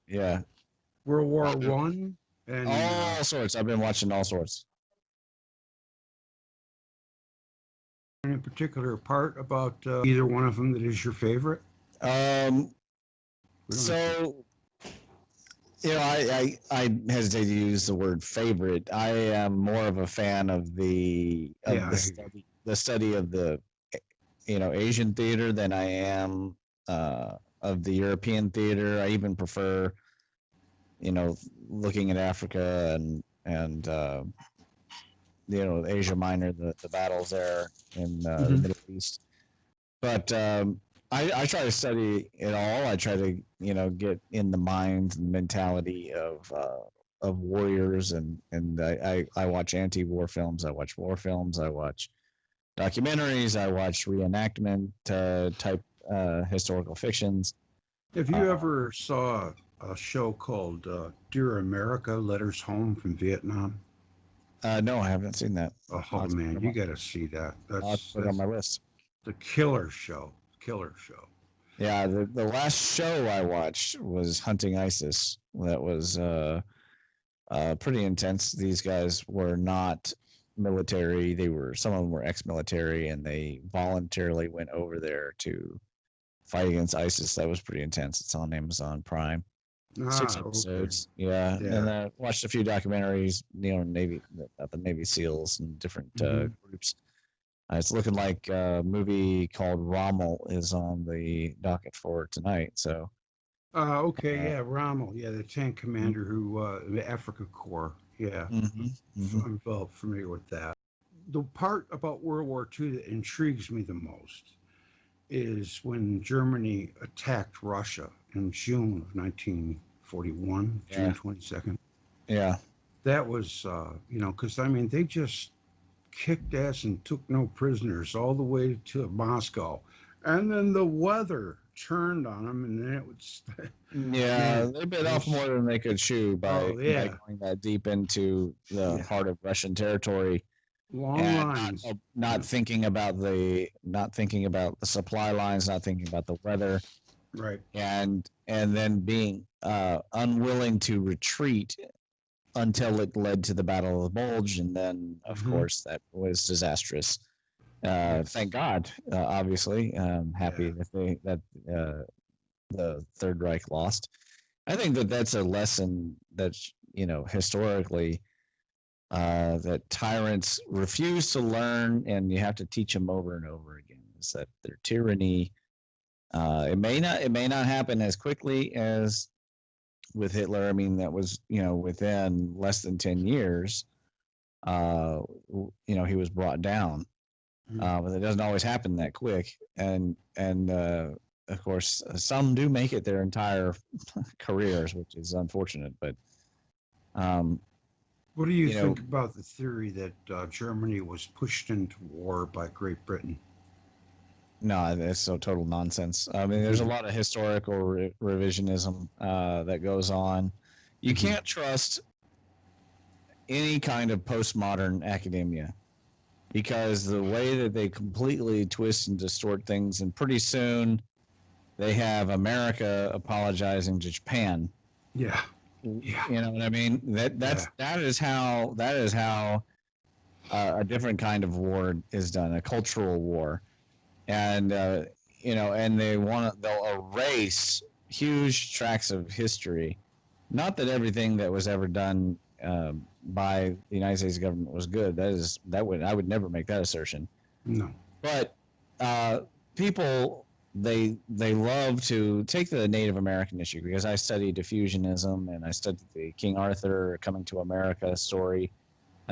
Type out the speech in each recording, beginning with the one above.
Yeah. World War One, and All sorts. I've been watching all sorts. any particular part about either one of them that is your favorite? Um, We don't have to. so I hesitate to use the word favorite. I am more of a fan of Yeah, the study of the Asian theater than I am of the European theater. I even prefer looking at Africa and Asia Minor, the battles there in the hmm Middle East. But I try to study it all. I try to get in the mind and mentality of warriors, and I watch anti-war films. I watch war films. I watch documentaries. I watch reenactment type historical fictions. Have you Uh, ever saw a show called Dear America: Letters Home from Vietnam? no, I haven't seen that. Oh man, you got to see that. I'll have to put it on That's my list. the killer show. Killer show. Yeah, the last show I watched was Hunting ISIS. That was pretty intense. These guys were not military. Some of them were ex-military, and they voluntarily went over there to fight against ISIS. That was pretty intense. It's on Amazon Prime. Six Ah, okay. episodes. Yeah, and Yeah. watched a few documentaries. Navy, about the Navy SEALs and different hmm groups. It's looking like a movie called Rommel is on the docket for tonight. So, Okay. uh, Yeah. Rommel. Yeah, the tank commander who the Africa Corps. Yeah, mm-hmm, mm-hmm. I'm well familiar with that. The part about World War II that intrigues me the most is when Germany attacked Russia in June of 1941, June Yeah, 22nd. yeah, That was, because I mean, they just kicked ass and took no prisoners all the way to Moscow. And then the weather turned on them, and then it was, yeah. man, They bit it off more was, than they could chew by oh, yeah, going that deep into the yeah, heart of Russian territory long and lines. not Yeah, thinking about the supply lines, not thinking about the weather, right. and then being unwilling to retreat until it led to the Battle of the Bulge, and then of hmm course that was disastrous. Thank That's, God, obviously, happy yeah. that the Third Reich lost. I think that's a lesson that historically that tyrants refuse to learn, and you have to teach them over and over again. Is that their tyranny? It may not happen as quickly as with Hitler. I mean, that was within less than 10 years. Uh, he was brought down, Mhm. but it doesn't always happen that quick. And of course, some do make it their entire careers, which is unfortunate. But um, What do you you know, think about the theory that Germany was pushed into war by Great Britain? no, it's so total nonsense. I mean, there's a hmm lot of historical revisionism that goes on. You hmm can't trust any kind of postmodern academia because the way that they completely twist and distort things, and pretty soon they have America apologizing to Japan. Yeah, yeah, You know what I mean? yeah. That is how a different kind of war is done, a cultural war, and and they'll erase huge tracts of history. Not that everything that was ever done by the United States government was good. I would never make that assertion. No. But uh, people they love to take the Native American issue because I studied diffusionism and I studied the King Arthur Coming to America story,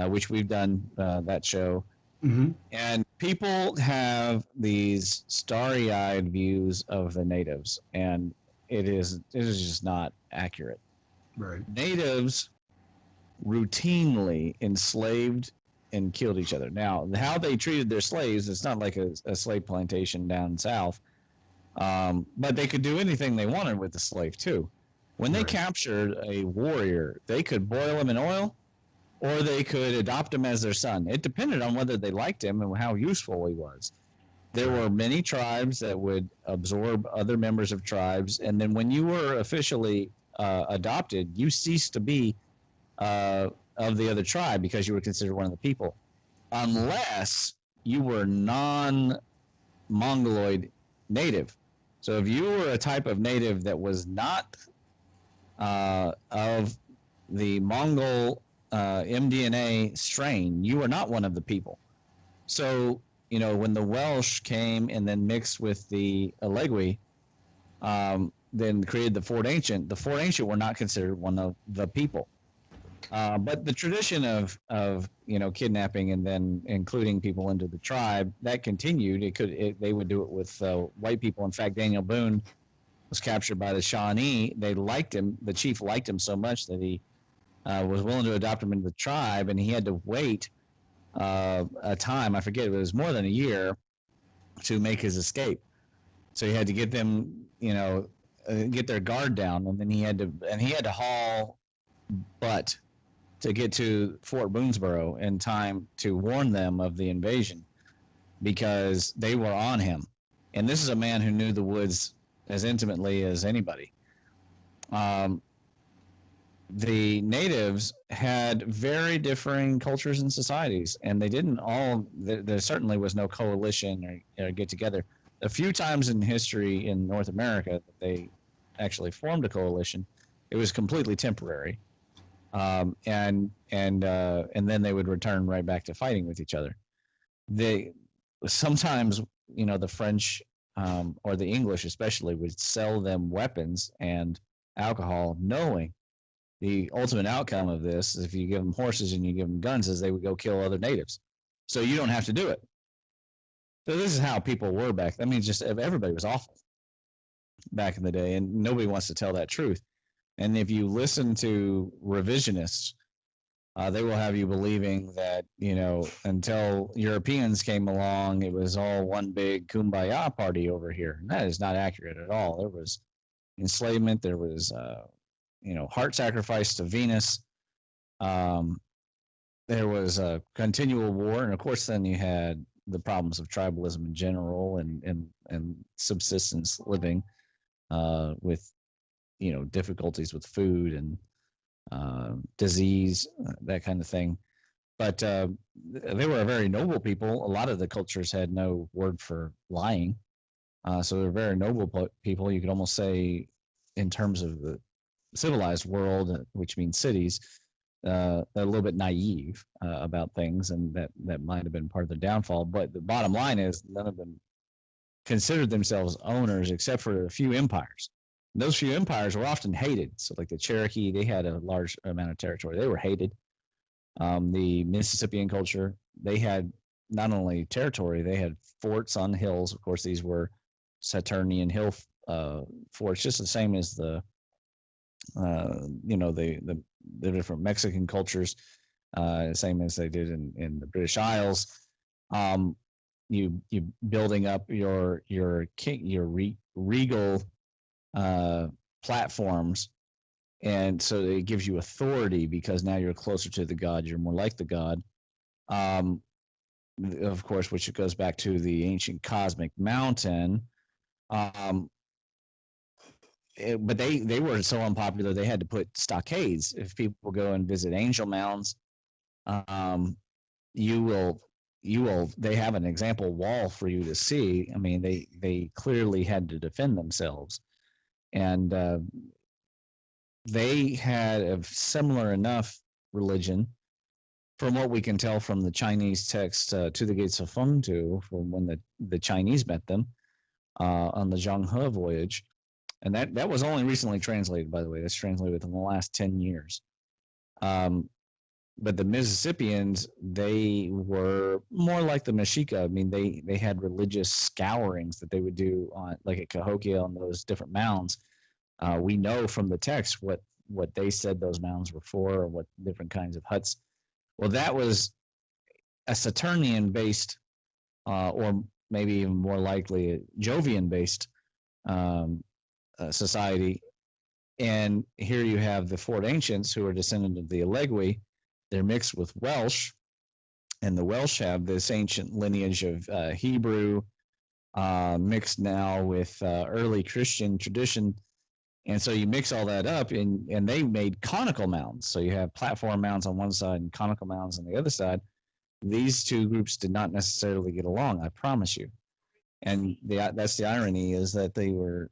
which we've done that show. hmm And people have these starry-eyed views of the natives, and it is just not accurate. Right. Natives routinely enslaved and killed each other. Now, how they treated their slaves, it's not like a slave plantation down south, but they could do anything they wanted with the slave too. When they Right. captured a warrior, they could boil him in oil or they could adopt him as their son. It depended on whether they liked him and how useful he was. There Right. were many tribes that would absorb other members of tribes, and then when you were officially adopted, you ceased to be of the other tribe because you were considered one of the people, unless you were non-Mongoloid native. So if you were a type of native that was not of the Mongol mDNA strain, you were not one of the people. So, when the Welsh came and then mixed with the Allegui, then created the Fort Ancient were not considered one of the people. But the tradition of kidnapping and then including people into the tribe, that continued. They would do it with white people. In fact, Daniel Boone was captured by the Shawnee. They liked him. The chief liked him so much that he was willing to adopt him into the tribe, and he had to wait a time. I forget, it was more than a year to make his escape. So he had to get them, get their guard down, and then he had to haul butt to get to Fort Boonesboro in time to warn them of the invasion, because they were on him. And this is a man who knew the woods as intimately as anybody. The natives had very differing cultures and societies, and they didn't all. There certainly was no coalition or get together. A few times in history in North America that they actually formed a coalition, it was completely temporary. And then they would return right back to fighting with each other. They sometimes, the French or the English especially would sell them weapons and alcohol, knowing the ultimate outcome of this is if you give them horses and you give them guns, is they would go kill other natives. So you don't have to do it. So this is how people were back. I mean, just everybody was awful back in the day, and nobody wants to tell that truth. And if you listen to revisionists, they will have you believing that, until Europeans came along, it was all one big kumbaya party over here. And that is not accurate at all. There was enslavement. There was, heart sacrifice to Venus. There was a continual war. And of course, then you had the problems of tribalism in general and subsistence living with difficulties with food and disease, that kind of thing. But they were a very noble people. A lot of the cultures had no word for lying. So they're very noble people. You could almost say, in terms of the civilized world, which means cities, a little bit naive about things, and that might have been part of the downfall. But the bottom line is, none of them considered themselves owners except for a few empires. Those few empires were often hated. So like the Cherokee, they had a large amount of territory. They were hated. The Mississippian culture, they had not only territory, they had forts on hills. Of course, these were Saturnian hill forts, just the same as the different Mexican cultures, same as they did in the British Isles. You building up your regal platforms, and so it gives you authority because now you're closer to the god, you're more like the god. Of course, which goes back to the ancient cosmic mountain. But they were so unpopular they had to put stockades. If people go and visit angel mounds, you will they have an example wall for you to see. I mean, they clearly had to defend themselves, and they had a similar enough religion, from what we can tell from the Chinese text, To the Gates of Fengtu, from when the Chinese met them on the Zheng He voyage. And that was only recently translated, by the way. That's translated within the last 10 years. But the Mississippians, they were more like the Mexica. I mean, they had religious scourings that they would do on, like at Cahokia, on those different mounds. We know from the text what they said those mounds were for, or what different kinds of huts. Well, that was a Saturnian-based, or maybe even more likely a Jovian-based society. And here you have the Fort Ancients, who are descendant of the Allegui. They're mixed with Welsh, and the Welsh have this ancient lineage of Hebrew, mixed now with early Christian tradition. And so you mix all that up, and they made conical mounds. So you have platform mounds on one side and conical mounds on the other side. These two groups did not necessarily get along, I promise you. And that's the irony, is that they were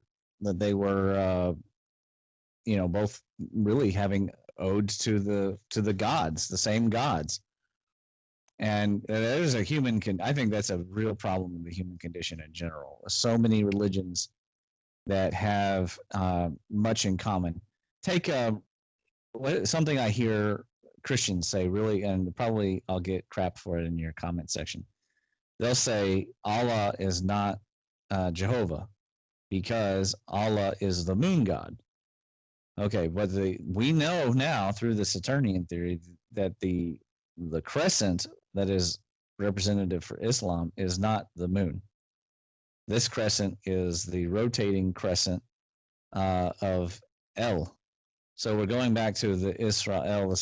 both really having odes to the gods, the same gods. And that is a human I think that's a real problem in the human condition in general. So many religions that have much in common. Take something I hear Christians say, really, and probably I'll get crap for it in your comment section. They'll say Allah is not Jehovah because Allah is the moon god. Okay, but we know now through the Saturnian theory that the crescent that is representative for Islam is not the moon. This crescent is the rotating crescent of El. So we're going back to the Israel, the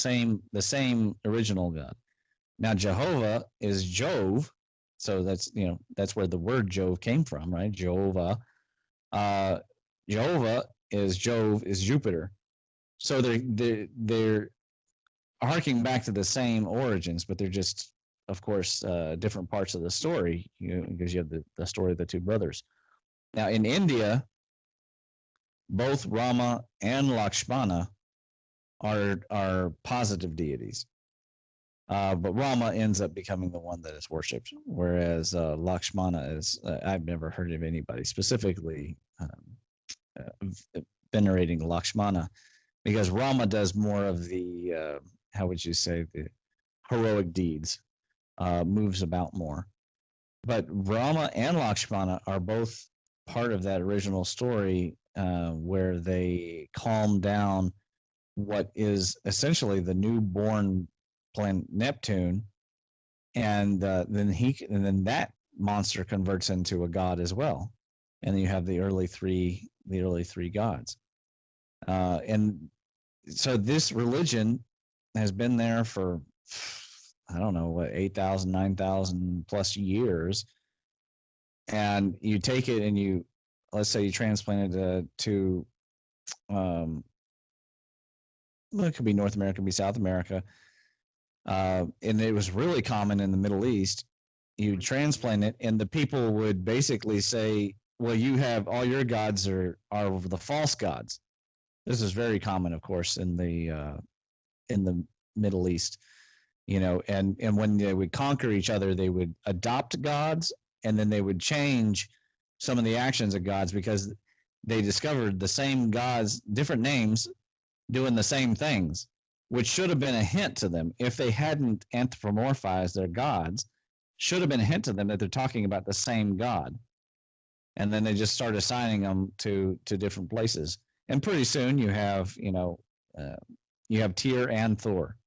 same original God. Now Jehovah is Jove, so that's where the word Jove came from, right? Jehovah. Jehovah is Jove is Jupiter. So they're harking back to the same origins, but they're just, of course, different parts of the story, because you have the story of the two brothers. Now in India, both Rama and Lakshmana are positive deities. But Rama ends up becoming the one that is worshipped, whereas Lakshmana is, I've never heard of anybody specifically venerating Lakshmana, because Rama does more of the, how would you say, the heroic deeds, moves about more. But Rama and Lakshmana are both part of that original story, where they calm down what is essentially the newborn planet Neptune, and then that monster converts into a god as well, and then you have the early three gods, and so this religion has been there for, I don't know, what, 8,000, 9,000 plus years, and you take it and let's say you transplant it to well, it could be North America, it could be South America, and it was really common in the Middle East. You transplant it, and the people would basically say, "Well, you have all your gods are the false gods." This is very common, of course, in the Middle East. And when they would conquer each other, they would adopt gods, and then they would change some of the actions of gods, because they discovered the same gods, different names, doing the same things, which should have been a hint to them. If they hadn't anthropomorphized their gods, should have been a hint to them that they're talking about the same god. And then they just start assigning them to different places. And pretty soon you have, you have Tyr and Thor,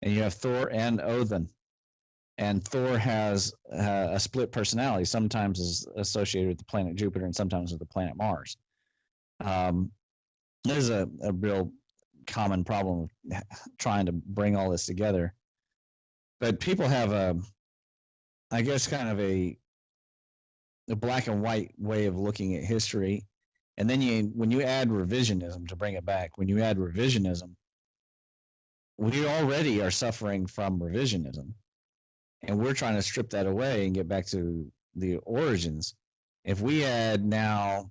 and you have Thor and Odin. And Thor has a split personality. Sometimes is associated with the planet Jupiter, and sometimes with the planet Mars. There's a real common problem trying to bring all this together. But people have I guess, kind of a black and white way of looking at history. And then when you add revisionism, to bring it back, when you add revisionism, we already are suffering from revisionism. And we're trying to strip that away and get back to the origins. If we add now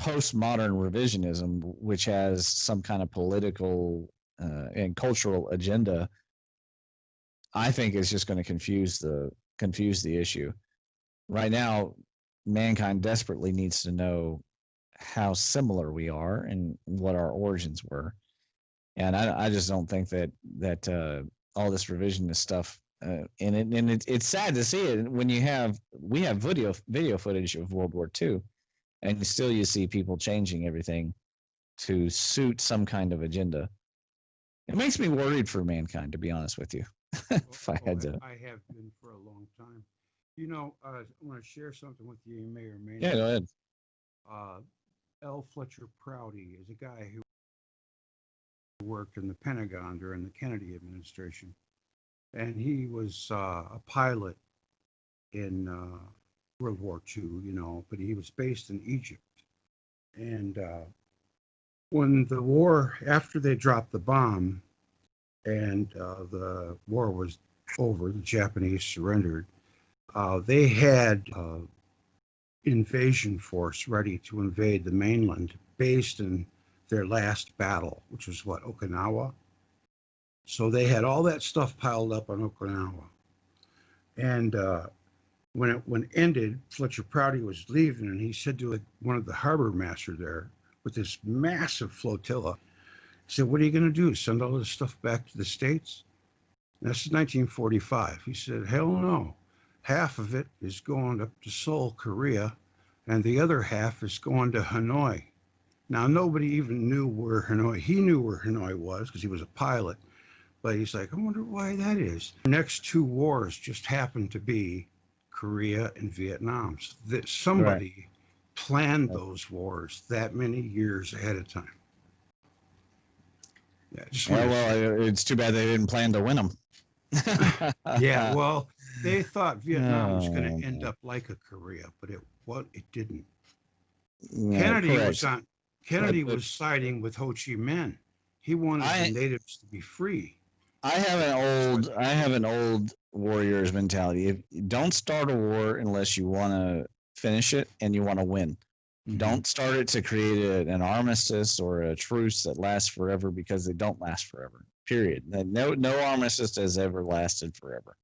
postmodern revisionism, which has some kind of political and cultural agenda, I think it's just going to confuse the issue. Right now, mankind desperately needs to know how similar we are and what our origins were. And I just don't think that all this revisionist stuff, and it's sad to see it when we have video footage of World War II, and still you see people changing everything to suit some kind of agenda. It makes me worried for mankind, to be honest with you. If I had to. I have been for a long time. I want to share something with you. You may or may Yeah, not. go ahead. L. Fletcher Prouty is a guy who worked in the Pentagon during the Kennedy administration, and he was a pilot in World War II. But he was based in Egypt, and when the war, after they dropped the bomb and the war was over, the Japanese surrendered. They had invasion force ready to invade the mainland based in their last battle, which was what, Okinawa? So they had all that stuff piled up on Okinawa. And when it ended, Fletcher Prouty was leaving, and he said to one of the harbor master there with this massive flotilla, he said, "What are you going to do? Send all this stuff back to the States?" And this is 1945. He said, "Hell no. Half of it is going up to Seoul, Korea, and the other half is going to Hanoi." Now, nobody even knew where Hanoi, he knew where Hanoi was because he was a pilot, but he's like, I wonder why that is. The next two wars just happened to be Korea and Vietnam. So that Right. somebody planned those wars that many years ahead of time. Yeah, just Yeah, wanted to say well, it's too bad they didn't plan to win them. yeah, well, they thought Vietnam was going Oh, to end up like a Korea, but it didn't. yeah, Kennedy was correct. on Kennedy But was siding with Ho Chi Minh. He wanted the I natives to be free. I have an That's what old I have an old warriors mentality. If don't start a war unless you want to finish it and you want to win. mm-hmm. Don't start it to create an armistice or a truce that lasts forever, because they don't last forever. Period. No armistice has ever lasted forever.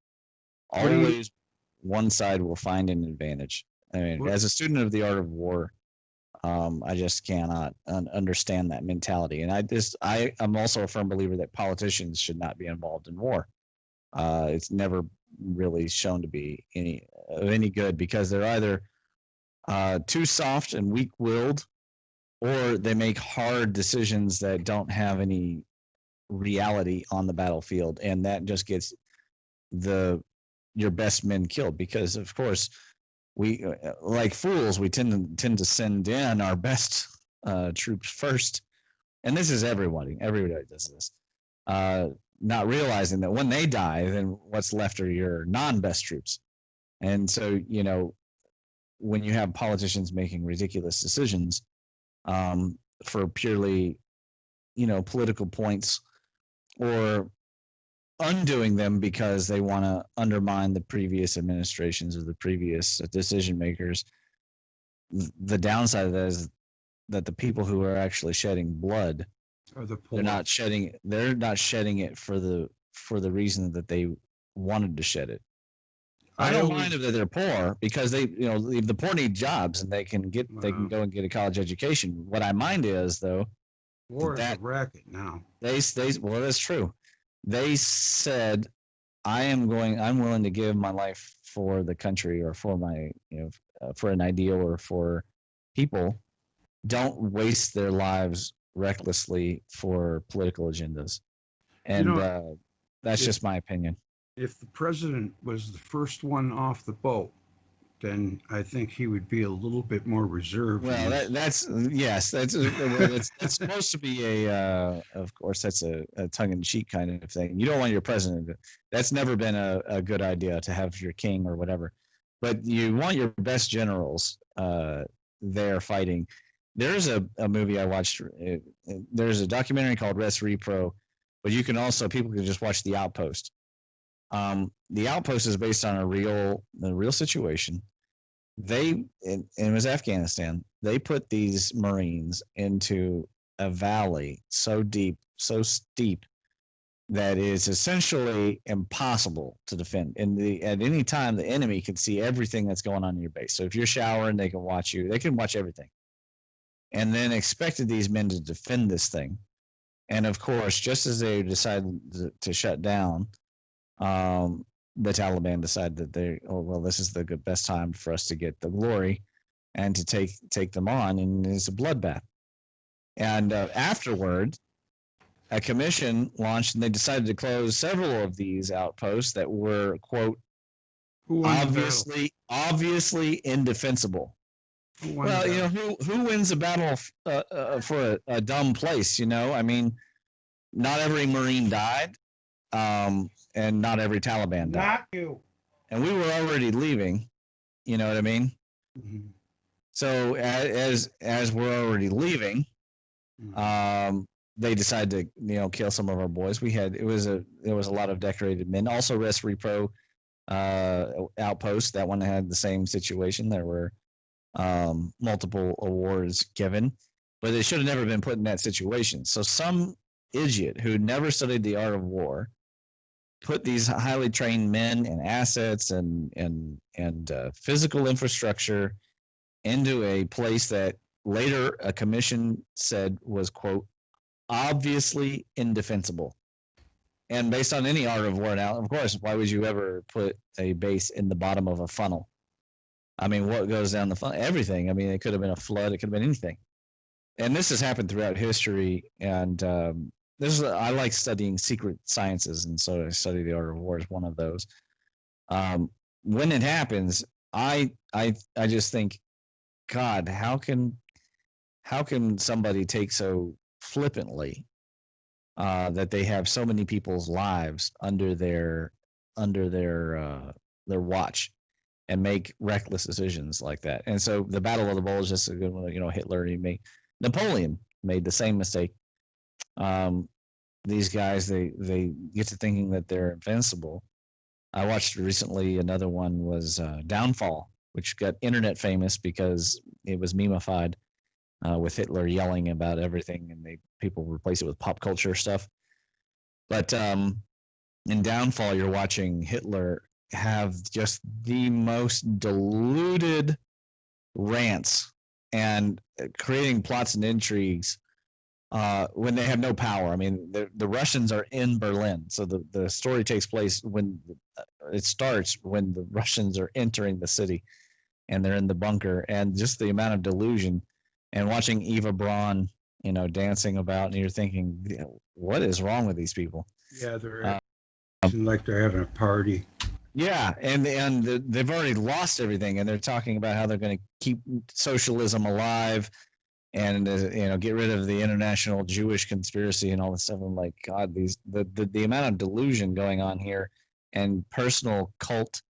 What do you Always one side will find an advantage. I mean, what as a student of the art of war, I just cannot understand that mentality. And I am also a firm believer that politicians should not be involved in war. It's never really shown to be any good, because they're either too soft and weak-willed, or they make hard decisions that don't have any reality on the battlefield, and that just gets the your best men killed. Because of course, we like fools, we tend to send in our best troops first, and this is everybody does this, uh, not realizing that when they die, then what's left are your non-best troops. And so, when you have politicians making ridiculous decisions, for purely, political points, or undoing them because they want to undermine the previous administrations or the previous decision makers. The downside of that is that the people who are actually shedding blood, are the they're poor? not shedding they're not shedding it for the reason that they wanted to shed it. I I don't mind always if they're poor, because the poor need jobs, and they can uh, go and get a college education. What I mind is, though, war is a that racket now. they well, that's true. They said, I'm willing to give my life for the country, or for my, for an ideal, or for people. Don't waste their lives recklessly for political agendas. You And know, that's if just my opinion. if the president was the first one off the boat, then I think he would be a little bit more reserved in Well, his. that's yes, that's supposed to be of course, that's a tongue-in-cheek kind of thing. You don't want your president. That's never been a good idea, to have your king or whatever, but you want your best generals there fighting. There's a movie I watched. There's a documentary called Res Repro, but people can just watch The Outpost. The Outpost is based on a real situation. It was Afghanistan. They put these Marines into a valley so deep, so steep, that is essentially impossible to defend. At any time, the enemy can see everything that's going on in your base. So if you're showering, they can watch you. They can watch everything. And then expected these men to defend this thing. And of course, just as they decided to shut down, um, the Taliban decided that this is the best time for us to get the glory, and to take them on, and it's a bloodbath. And afterward, a commission launched, and they decided to close several of these outposts that were, quote, Who won the battle? obviously indefensible. Who won the Well, battle? who wins a battle for a dumb place? I mean, not every Marine died, and not every Taliban died, Not you. and we were already leaving. You know what I mean? Mm-hmm. So as we're already leaving, They decided to kill some of our boys. There was a lot of decorated men. Also, Res Repro Outpost. That one had the same situation. There were multiple awards given, but they should have never been put in that situation. So some idiot who never studied the art of war put these highly trained men and assets and physical infrastructure into a place that later a commission said was, quote, obviously indefensible. And based on any art of war now, of course, why would you ever put a base in the bottom of a funnel? I mean, what goes down the funnel? Everything. I mean, it could have been a flood. It could have been anything. And this has happened throughout history. And I like studying secret sciences, and so I study the art of war is one of those. When it happens, I just think, God, how can somebody take so flippantly that they have so many people's lives under their watch and make reckless decisions like that? And so the Battle of the Bulge is just a good one. Hitler, Napoleon made the same mistake. These guys, they get to thinking that they're invincible. I watched recently another one was Downfall, which got internet famous because it was memeified with Hitler yelling about everything, and people replace it with pop culture stuff. But in Downfall, you're watching Hitler have just the most deluded rants and creating plots and intrigues when they have no power. I mean, the Russians are in Berlin, so the story takes place when it starts when the Russians are entering the city and they're in the bunker, and just the amount of delusion. And watching Eva Braun, dancing about, and you're thinking, what is wrong with these people? Yeah, they're acting like they're having a party. Yeah, and they've already lost everything, and they're talking about how they're going to keep socialism alive, and get rid of the international Jewish conspiracy and all this stuff. I'm like, God, the amount of delusion going on here, and personal cult,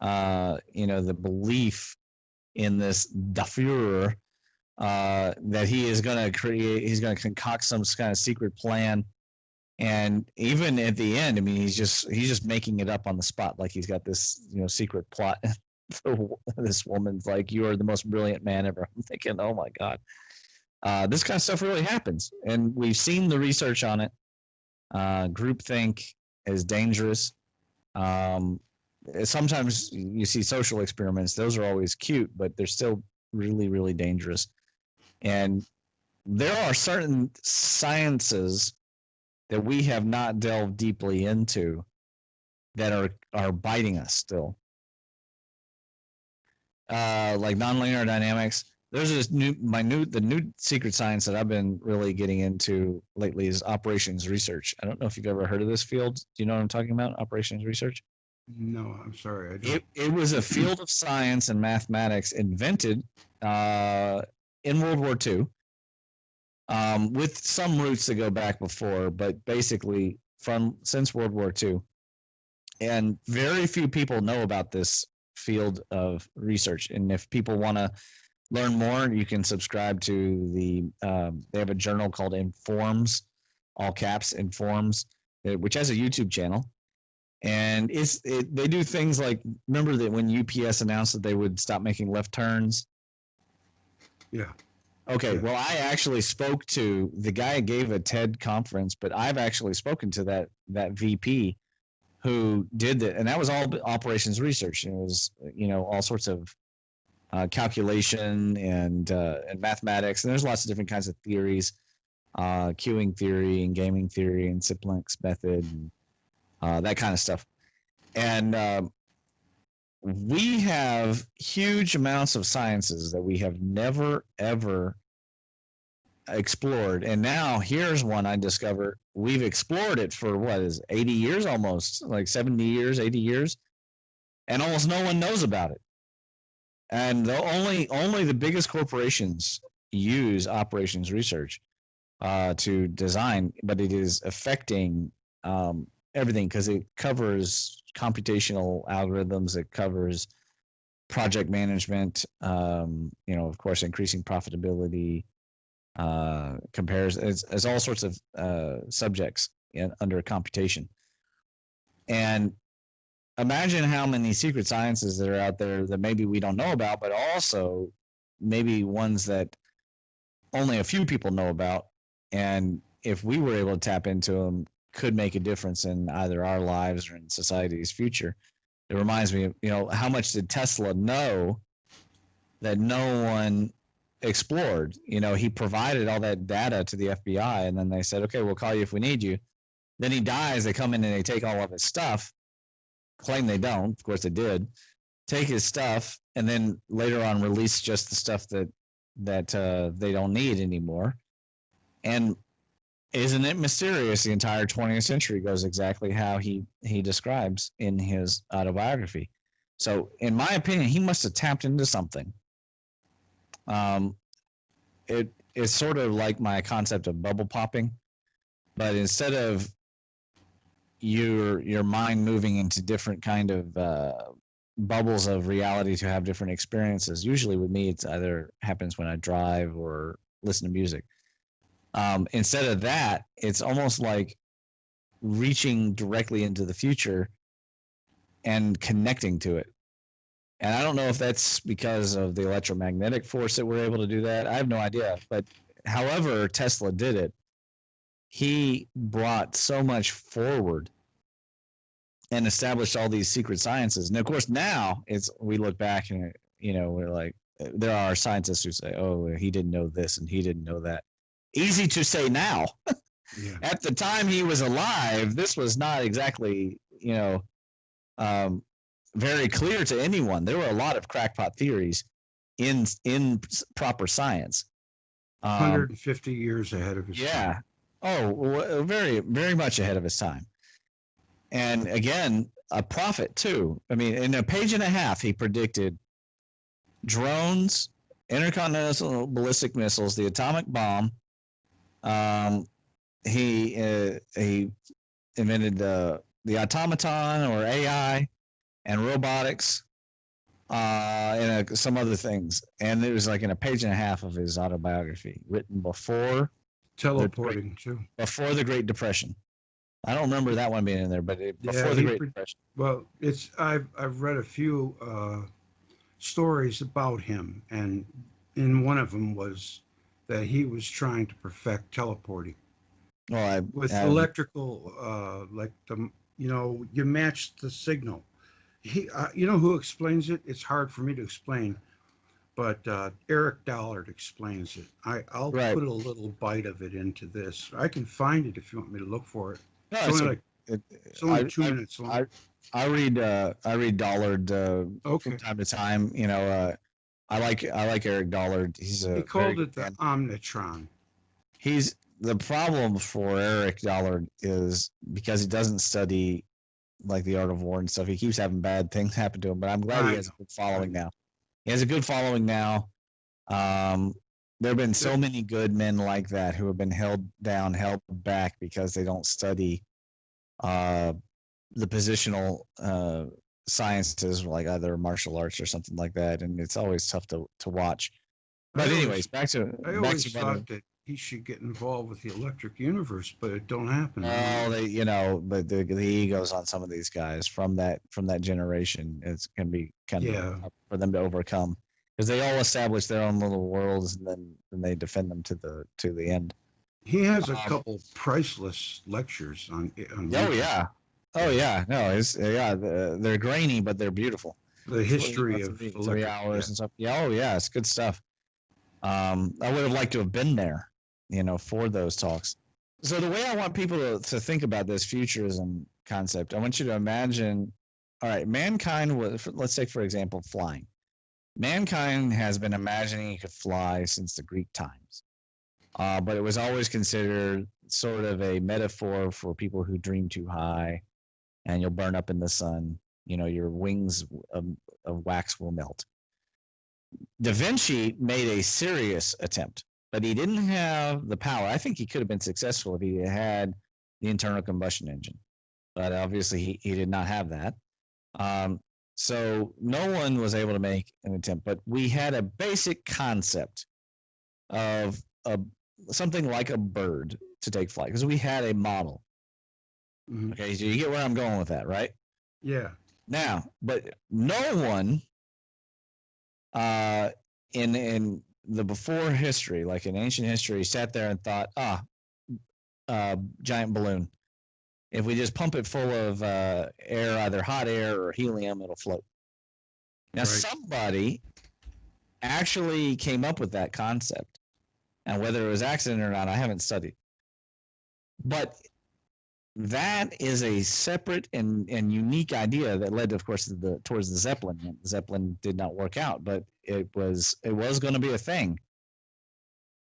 the belief in this Der Fuhrer, that he is going to create, he's going to concoct some kind of secret plan. And even at the end, I mean, he's just making it up on the spot, like he's got this secret plot. This woman's like, "You are the most brilliant man ever." I'm thinking, oh my God, this kind of stuff really happens, and we've seen the research on it. Groupthink is dangerous. Sometimes you see social experiments; those are always cute, but they're still really, really dangerous. And there are certain sciences that we have not delved deeply into that are biting us still. Like nonlinear dynamics. There's the new secret science that I've been really getting into lately is operations research. I don't know if you've ever heard of this field. Do you know what I'm talking about? Operations research? No, I'm sorry. I don't. It was a field of science and mathematics invented in World War II, with some roots that go back before, but basically since World War II. And very few people know about this field of research. And if people want to learn more, you can subscribe to they have a journal called Informs, all caps, Informs, which has a YouTube channel. And they do things like, remember that when UPS announced that they would stop making left turns? Yeah. Okay, Yeah. well, I actually spoke to the guy who gave a TED conference, but I've actually spoken to that VP who did that, and that was all operations research. And it was all sorts of calculation and mathematics, and there's lots of different kinds of theories, queuing theory and gaming theory and Simplex method and that kind of stuff. And we have huge amounts of sciences that we have never ever explored, and now here's one I discovered. We've explored it for what is 80 years, almost like 70 years, 80 years, and almost no one knows about it. And only the biggest corporations use operations research to design, but it is affecting everything because it covers computational algorithms, it covers project management, of course, increasing profitability, compares it's all sorts of subjects under computation. And imagine how many secret sciences that are out there that maybe we don't know about, but also maybe ones that only a few people know about. And if we were able to tap into them, could make a difference in either our lives or in society's future. It reminds me of, how much did Tesla know that no one explored? He provided all that data to the FBI, and then they said, okay, we'll call you if we need you. Then he dies. They come in and they take all of his stuff, claim they don't. Of course, they did. Take his stuff, and then later on release just the stuff that they don't need anymore. And isn't it mysterious? The entire 20th century goes exactly how he describes in his autobiography. So, in my opinion, he must have tapped into something. It's sort of like my concept of bubble popping, but instead of your mind moving into different kind of bubbles of reality to have different experiences. Usually with me, it's either happens when I drive or listen to music. Instead of that, it's almost like reaching directly into the future and connecting to it. And I don't know if that's because of the electromagnetic force that we're able to do that. I have no idea. But however Tesla did it, he brought so much forward and established all these secret sciences. And of course, now we look back and we're like, there are scientists who say, "Oh, he didn't know this and he didn't know that." Easy to say now. Yeah. At the time he was alive, this was not exactly very clear to anyone. There were a lot of crackpot theories in proper science. 150 years ahead of his time. Yeah. Oh, very, very much ahead of his time. And again, a prophet too. I mean, in a page and a half, he predicted drones, intercontinental ballistic missiles, the atomic bomb. He invented the automaton or AI and robotics, and some other things. And it was like in a page and a half of his autobiography, written before teleporting too. Before the Great Depression. I don't remember that one being in there, but before the Great Depression. Well, I've read a few stories about him, and in one of them was that he was trying to perfect teleporting. Well, with electrical, like you match the signal. He, who explains it? It's hard for me to explain, but Eric Dollard explains it. I'll put a little bite of it into this. I can find it if you want me to look for it. No, it's only 2 minutes long. I read Dollard from time to time. I like Eric Dollard. He called it the Omnitron. The problem for Eric Dollard is because he doesn't study like the art of war and stuff. He keeps having bad things happen to him, but I'm glad he has a good following now. He has a good following now. There have been so many good men like that who have been held down, held back because they don't study the positional sciences, like either martial arts or something like that, and it's always tough to watch. But anyways, back to thought that he should get involved with the electric universe, but it don't happen. Oh, but the egos on some of these guys from that generation, it can be kind of for them to overcome, because they all establish their own little worlds and then they defend them to the end. He has a couple priceless lectures on Oh yeah, no, they're grainy, but they're beautiful. The history of 3 hours and stuff. Yeah, it's good stuff. I would have liked to have been there, for those talks. So the way I want people to think about this futurism concept, I want you to imagine, all right, mankind was, let's take, for example, flying. Mankind has been imagining it could fly since the Greek times. But it was always considered sort of a metaphor for people who dream too high and you'll burn up in the sun. Your wings of wax will melt. Da Vinci made a serious attempt, but he didn't have the power. I think he could have been successful if he had the internal combustion engine, but obviously he did not have that. So no one was able to make an attempt, but we had a basic concept of something like a bird to take flight because we had a model. Mhm. Okay, so you get where I'm going with that, right? Yeah. Now, but no one uh, in the before history, like in ancient history, sat there and thought, giant balloon. If we just pump it full of air, either hot air or helium, it'll float. Now, Right. somebody actually came up with that concept. And whether it was accident or not, I haven't studied. But that is a separate and unique idea that led, of course, towards the Zeppelin. The Zeppelin did not work out, but it was going to be a thing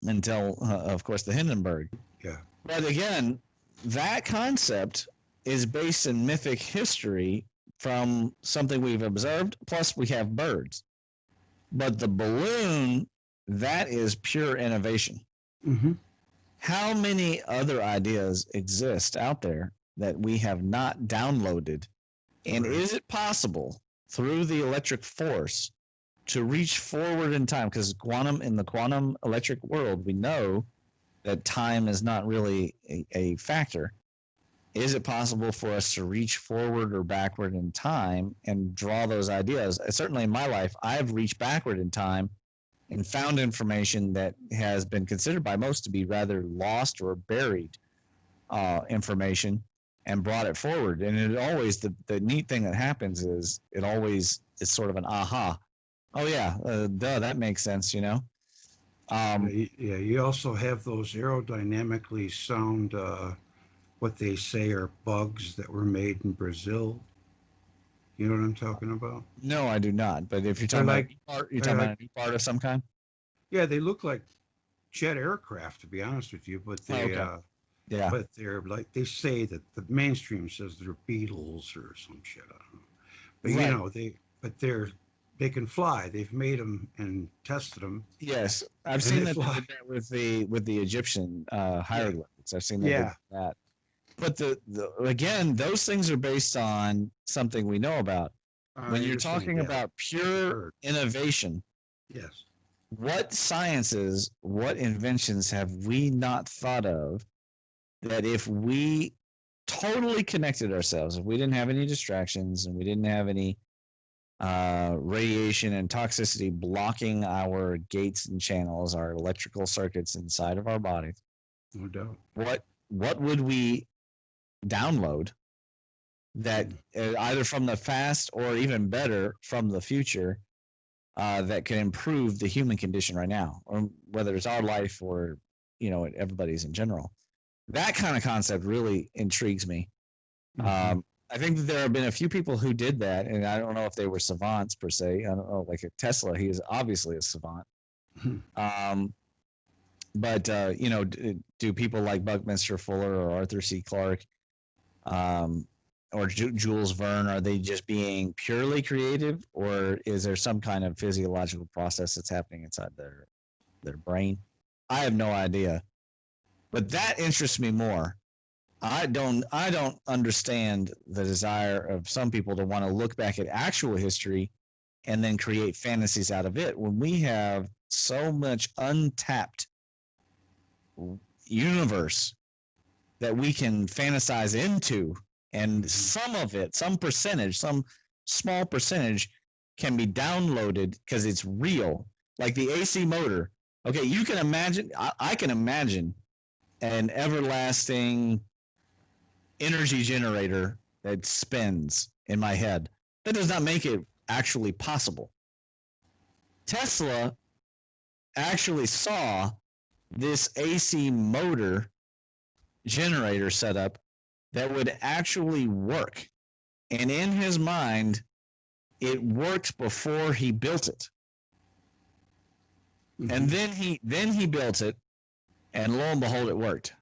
until, of course, the Hindenburg. Yeah. But again, that concept is based in mythic history from something we've observed. Plus, we have birds. But the balloon, that is pure innovation. Mm-hmm. How many other ideas exist out there that we have not downloaded? And Right. is it possible through the electric force to reach forward in time? Because in the quantum electric world, we know that time is not really a factor. Is it possible for us to reach forward or backward in time and draw those ideas? Certainly in my life, I've reached backward in time and found information that has been considered by most to be rather lost or buried information and brought it forward. And it always, the neat thing that happens is it always is sort of an aha. Oh, yeah, duh, that makes sense, you know? Um, Yeah. You also have those aerodynamically sound, what they say are bugs that were made in Brazil. You know what I'm talking about? no, I do not. But if you're They're talking about a like, new part, you're they're talking like, about a new part of some kind? yeah, they look like jet aircraft, to be honest with you, Oh, okay. Yeah. but they're like, they say that the mainstream says they're beetles or some shit. I don't know. But Right. but they can fly. They've made them and tested them, Yes. I've and seen they that they fly. did that with the Egyptian Yeah, hieroglyphics. I've seen that they did yeah. that. But again, those things are based on something we know about. When I you're understand. talking Yeah, about the pure bird. innovation, Yes. what sciences, what inventions have we not thought of that if we totally connected ourselves, if we didn't have any distractions and we didn't have any radiation and toxicity blocking our gates and channels, our electrical circuits inside of our bodies, No doubt. what would we download that Mm. either from the past or even better from the future that can improve the human condition right now, or whether it's our life or everybody's in general. That kind of concept really intrigues me. Mm-hmm. I think that there have been a few people who did that, and I don't know if they were savants per se. I don't know, like Tesla, he is obviously a savant. Um, but do people like Buckminster Fuller or Arthur C. Clarke um, or Jules Verne, are they just being purely creative, or is there some kind of physiological process that's happening inside their brain? I have no idea, but that interests me more. I don't understand the desire of some people to want to look back at actual history and then create fantasies out of it when we have so much untapped universe that we can fantasize into, and Mm-hmm. some of it, some percentage, some small percentage can be downloaded because it's real, like the AC motor. Okay, you can imagine, I can imagine an everlasting energy generator that spins in my head. That does not make it actually possible. Tesla actually saw this AC motor generator setup that would actually work. And in his mind, it worked before he built it. And Mm-hmm. then he built it, and lo and behold, it worked.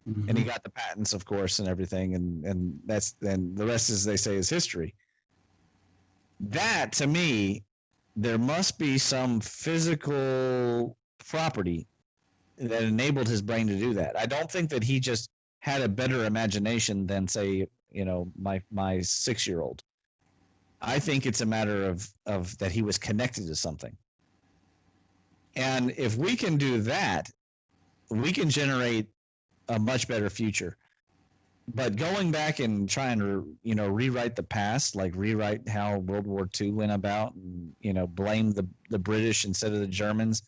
And he Mm-hmm. got the patents, of course, and everything, and the rest, as they say, is history. That to me, there must be some physical property that enabled his brain to do that. I don't think that he just had a better imagination than, say, my 6-year old. I think it's a matter of that he was connected to something. And if we can do that, we can generate a much better future. But going back and trying to, rewrite the past, like rewrite how World War II went about, and blame the British instead of the Germans,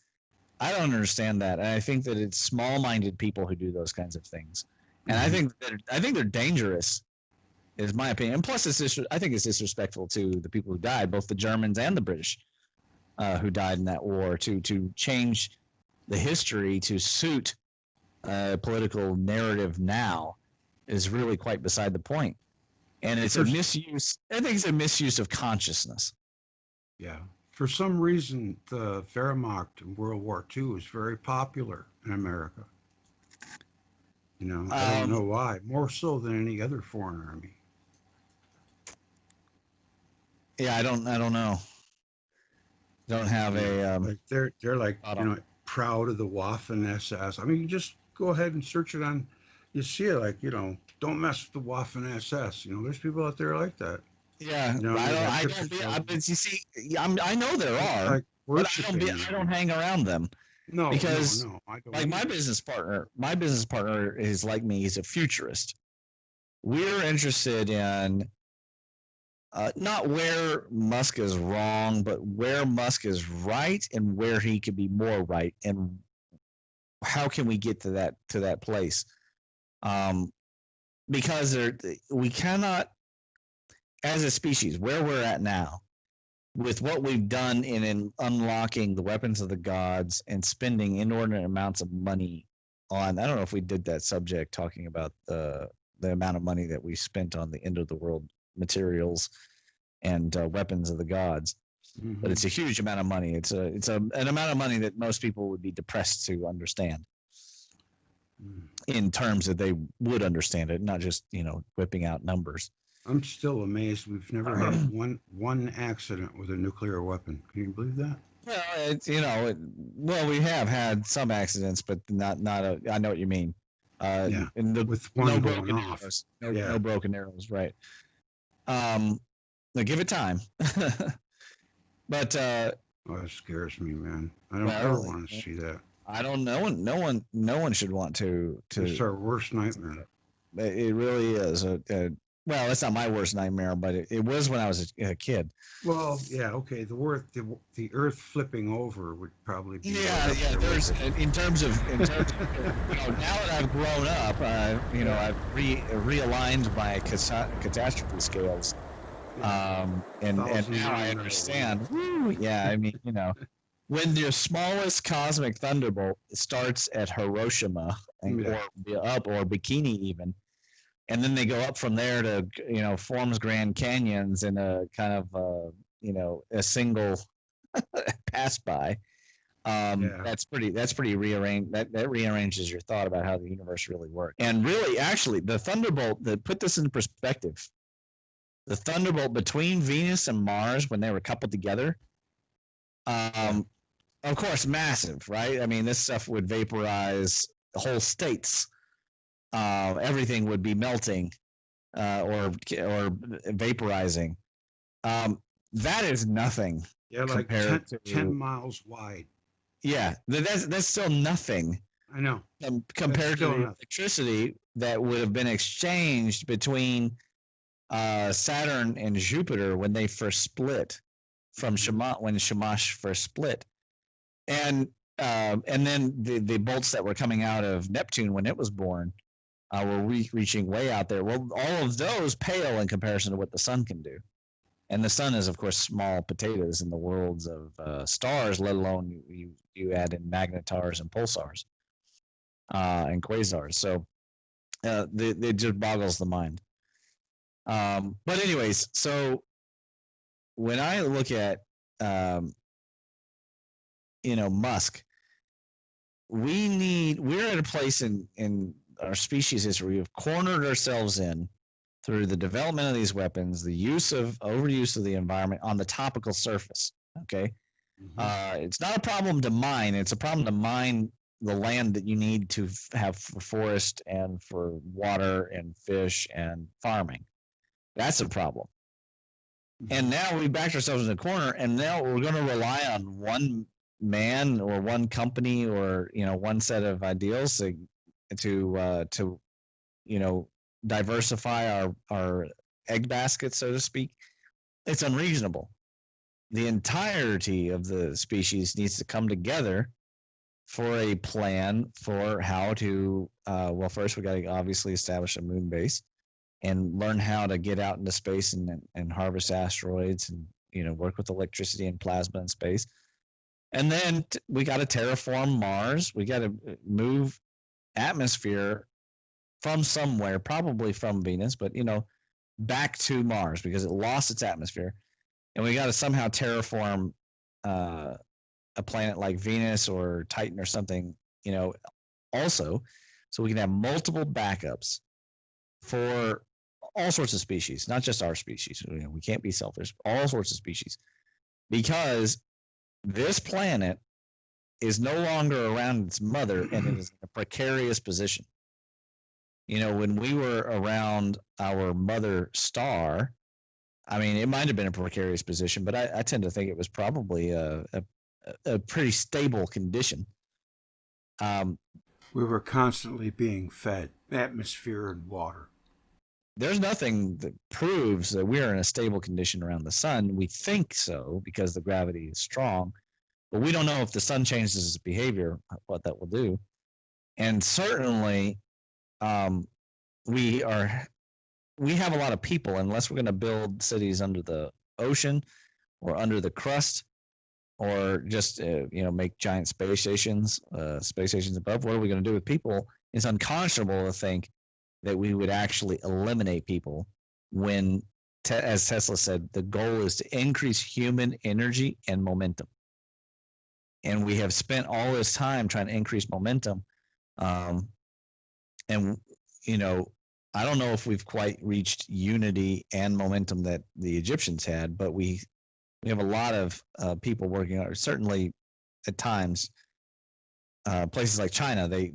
I don't understand that. And I think that it's small-minded people who do those kinds of things, and I think they're dangerous, is my opinion. And plus, I think it's disrespectful to the people who died, both the Germans and the British, who died in that war, to change the history to suit a political narrative now is really quite beside the point. And it's a misuse. I think it's a misuse of consciousness. Yeah. For some reason, the Wehrmacht in World War II was very popular in America. I don't know why. More so than any other foreign army. Yeah, I don't know. Don't have a like they're like proud of the Waffen SS. I mean, you just go ahead and search it on. You see it like don't mess with the Waffen SS. There's people out there like that. Yeah, I don't. But you see, I know there are, like but I don't hang around them. No, because no, I don't. Like my business partner is like me. He's a futurist. We're interested in not where Musk is wrong, but where Musk is right and where he could be more right, and how can we get to that place? Because we cannot, as a species, where we're at now, with what we've done in unlocking the weapons of the gods and spending inordinate amounts of money on, I don't know if we did that subject talking about the amount of money that we spent on the end of the world materials and weapons of the gods. Mm-hmm. But it's a huge amount of money. It's an amount of money that most people would be depressed to understand, in terms that they would understand it, not just whipping out numbers. I'm still amazed we've never had one accident with a nuclear weapon. Can you believe that? Well, well, we have had some accidents, but not I know what you mean. Yeah, with one going off. Arrows. No broken arrows, right? Give it time. But that scares me, man. I don't ever want to see that. I don't know. No one should want to. It's our worst nightmare. It really is. Well, that's not my worst nightmare, but it was when I was a kid. Well, yeah, okay. The Earth flipping over would probably be. Yeah. There's in terms of now that I've grown up, I've realigned my catastrophe scales, and now I understand. Yeah, I mean, when your smallest cosmic thunderbolt starts at Hiroshima or Bikini even, and then they go up from there to forms Grand Canyons in a kind of a single pass by. That's pretty rearranged. That rearranges your thought about how the universe really works. And really, actually, the thunderbolt that put this in perspective, the thunderbolt between Venus and Mars when they were coupled together, of course, massive, right? I mean, this stuff would vaporize whole states. Everything would be melting or vaporizing. That is nothing. Yeah, like 10 miles wide. Yeah, that's still nothing. I know. Compared to the electricity that would have been exchanged between Saturn and Jupiter when they first split, when Shamash first split, and then the bolts that were coming out of Neptune when it was born were reaching way out there. Well, all of those pale in comparison to what the sun can do. And the sun is, of course, small potatoes in the worlds of stars, let alone you add in magnetars and pulsars and quasars. So it just boggles the mind. But anyways, so when I look at Musk, we're at a place in our species history we've cornered ourselves in through the development of these weapons, the overuse of the environment on the topical surface. Okay, it's not a problem to mine; it's a problem to mine the land that you need to have for forest and for water and fish and farming. That's a problem. And now we backed ourselves in the corner, and now we're going to rely on one man or one company or one set of ideals to diversify our egg basket, so to speak. It's unreasonable. The entirety of the species needs to come together for a plan for how to well, first we got to obviously establish a moon base and learn how to get out into space and harvest asteroids and work with electricity and plasma in space. And then we got to terraform Mars. We got to move atmosphere from somewhere, probably from Venus, but back to Mars because it lost its atmosphere. And we got to somehow terraform a planet like Venus or Titan or something, also, so we can have multiple backups for all sorts of species, not just our species. We can't be selfish. All sorts of species, because this planet is no longer around its mother and it is in a precarious position. When we were around our mother star, I mean, it might have been a precarious position, but I tend to think it was probably a pretty stable condition. We were constantly being fed atmosphere and water. There's nothing that proves that we're in a stable condition around the sun. We think so because the gravity is strong, but we don't know if the sun changes its behavior, what that will do. And certainly, we have a lot of people. Unless we're going to build cities under the ocean or under the crust, or just make giant space stations above. What are we going to do with people? It's unconscionable to think that we would actually eliminate people when, as Tesla said, the goal is to increase human energy and momentum. And we have spent all this time trying to increase momentum. And, I don't know if we've quite reached unity and momentum that the Egyptians had, but we have a lot of people working on it. Certainly at times, places like China, they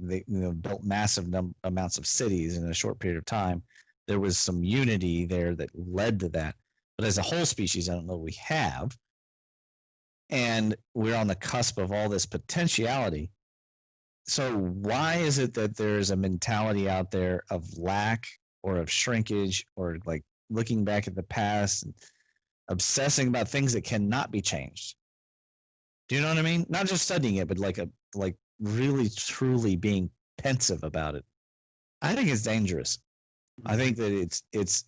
built massive amounts of cities in a short period of time. There was some unity there that led to that. But as a whole species, I don't know we have. And we're on the cusp of all this potentiality. So why is it that there's a mentality out there of lack or of shrinkage or like looking back at the past and obsessing about things that cannot be changed? Do you know what I mean? Not just studying it, but like really truly being pensive about it. I think it's dangerous. I think that it's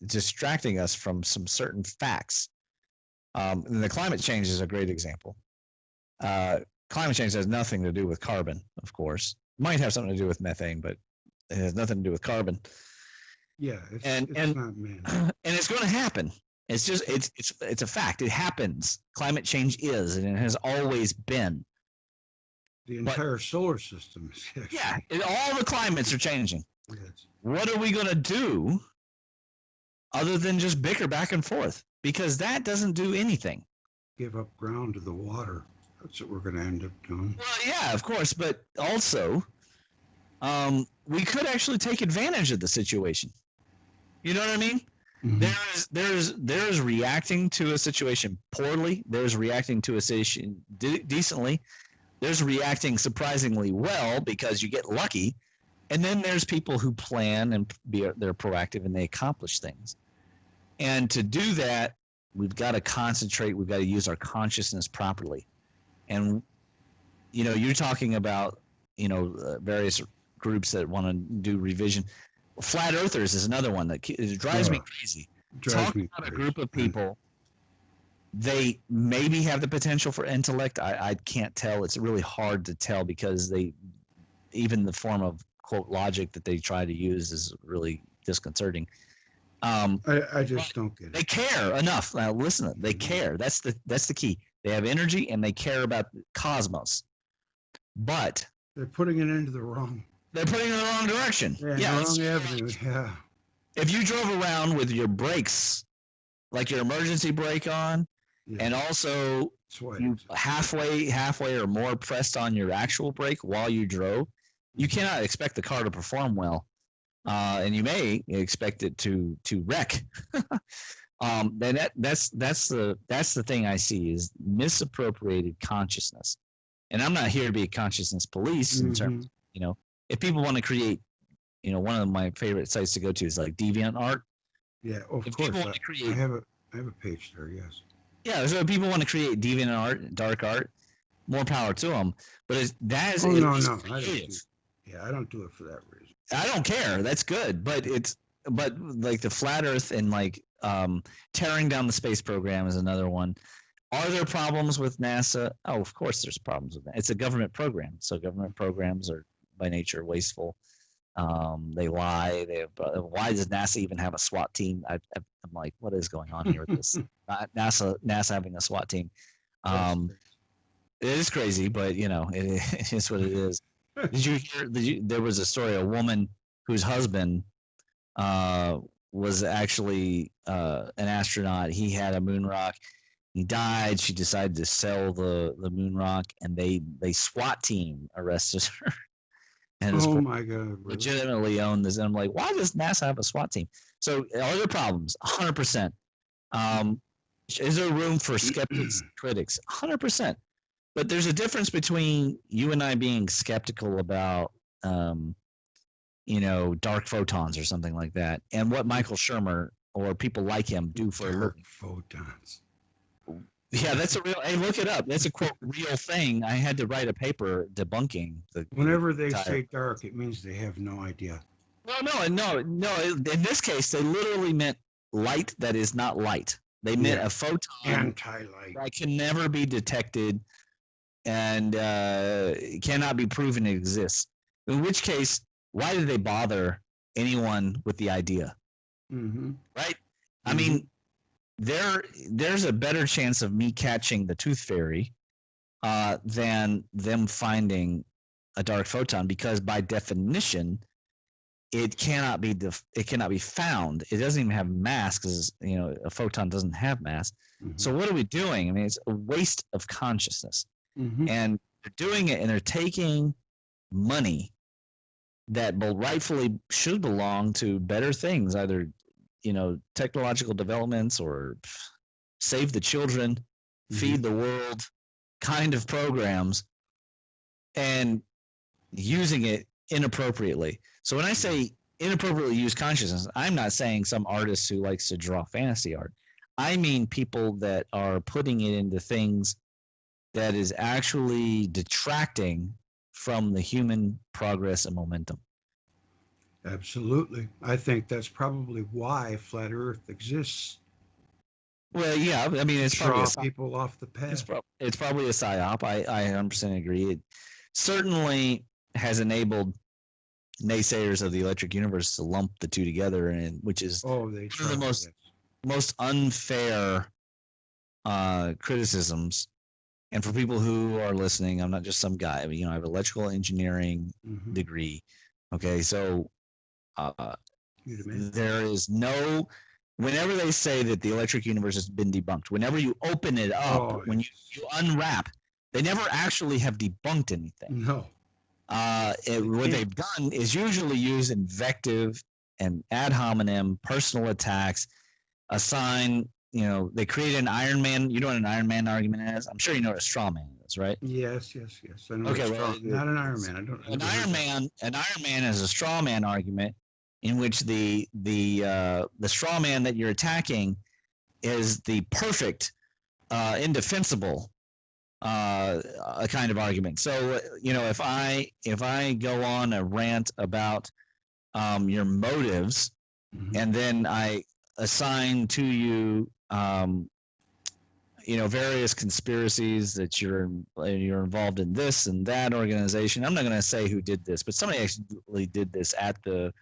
distracting us from some certain facts. And the climate change is a great example. Climate change has nothing to do with carbon, of course. It might have something to do with methane, but it has nothing to do with carbon. Yeah, it's not man. And it's going to happen. It's just it's a fact. It happens. Climate change is, and it has always been. The entire solar system is actually. All the climates are changing. Yes. What are we going to do other than just bicker back and forth? Because that doesn't do anything. Give up ground to the water. That's what we're going to end up doing. Well, yeah, of course, but also, we could actually take advantage of the situation. You know what I mean? Mm-hmm. There's reacting to a situation poorly. There's reacting to a situation decently. There's reacting surprisingly well because you get lucky, and then there's people who plan and they're proactive and they accomplish things. And to do that, we've got to concentrate. We've got to use our consciousness properly. And you're talking about various groups that want to do revision. Flat Earthers is another one that drives me crazy. Talking about a group of people, they maybe have the potential for intellect. I can't tell. It's really hard to tell because even the form of quote logic that they try to use is really disconcerting. I just don't get it. They care enough. Now listen, they care. That's the key. They have energy and they care about the cosmos. But they're putting it into the wrong. They're putting it in the wrong direction. Yeah, wrong avenue. Yeah. If you drove around with your brakes, like your emergency brake on, and also you halfway or more pressed on your actual brake while you drove, you cannot expect the car to perform well. And you may expect it to wreck. then that's the thing I see is misappropriated consciousness. And I'm not here to be a consciousness police in terms, if people want to create, one of my favorite sites to go to is like DeviantArt. Yeah, of If course. people want to create, I have a page there. Yes. yeah, so if people want to create DeviantArt, dark art, more power to them. But that is Oh at no, least no, I don't creative. do. Yeah, I don't do it for that reason. I don't care. That's good, but like the flat Earth and like tearing down the space program is another one. Are there problems with NASA? Oh, of course there's problems with that. It's a government program, so government programs are by nature wasteful. They lie. Why does NASA even have a SWAT team? I'm like, what is going on here with this? NASA having a SWAT team. It is crazy, but it is what it is. Did you hear? There was a story. A woman whose husband was actually an astronaut. He had a moon rock. He died. She decided to sell the moon rock, and they SWAT team arrested her. And oh my God! Really? Legitimately owned this. And I'm like, why does NASA have a SWAT team? So are there problems? 100%. Is there room for skeptics, critics? 100%. But there's a difference between you and I being skeptical about, dark photons or something like that, and what Michael Shermer or people like him do for a living. Photons. Yeah, that's a real. Hey, look it up. That's a quote real thing. I had to write a paper debunking the. Whenever they say dark, it means they have no idea. No. In this case, they literally meant light that is not light. They meant a photon anti-light that can never be detected and cannot be proven to exist. In which case, why did they bother anyone with the idea? Mm-hmm. Right? I mean, there's a better chance of me catching the tooth fairy than them finding a dark photon, because by definition, it cannot be found. It doesn't even have mass, because a photon doesn't have mass. So what are we doing? I mean, it's a waste of consciousness. And they're doing it, and they're taking money that rightfully should belong to better things, either technological developments or save the children, feed the world kind of programs, and using it inappropriately. So when I say inappropriately use consciousness, I'm not saying some artist who likes to draw fantasy art. I mean people that are putting it into things that is actually detracting from the human progress and momentum. Absolutely. I think that's probably why Flat Earth exists. Well, yeah, I mean, it's draw probably people off the path. It's probably a psyop. I 100% agree. It certainly has enabled naysayers of the electric universe to lump the two together, and which is one of the most unfair criticisms. And for people who are listening, I'm not just some guy. I mean, I have an electrical engineering degree. Okay, so there is no. Whenever they say that the electric universe has been debunked, whenever you open it up, when you unwrap, they never actually have debunked anything. No. What they've done is usually use invective and ad hominem personal attacks, assign. They create an Iron Man. You know what an Iron Man argument is? I'm sure you know what a straw man is, right? Yes. I know. Okay, not an Iron Man. I don't. An Iron Man is a straw man argument in which the straw man that you're attacking is the perfect, indefensible kind of argument. So if I go on a rant about your motives, and then I assign to you various conspiracies that you're involved in this and that organization. I'm not going to say who did this, but somebody actually did this at the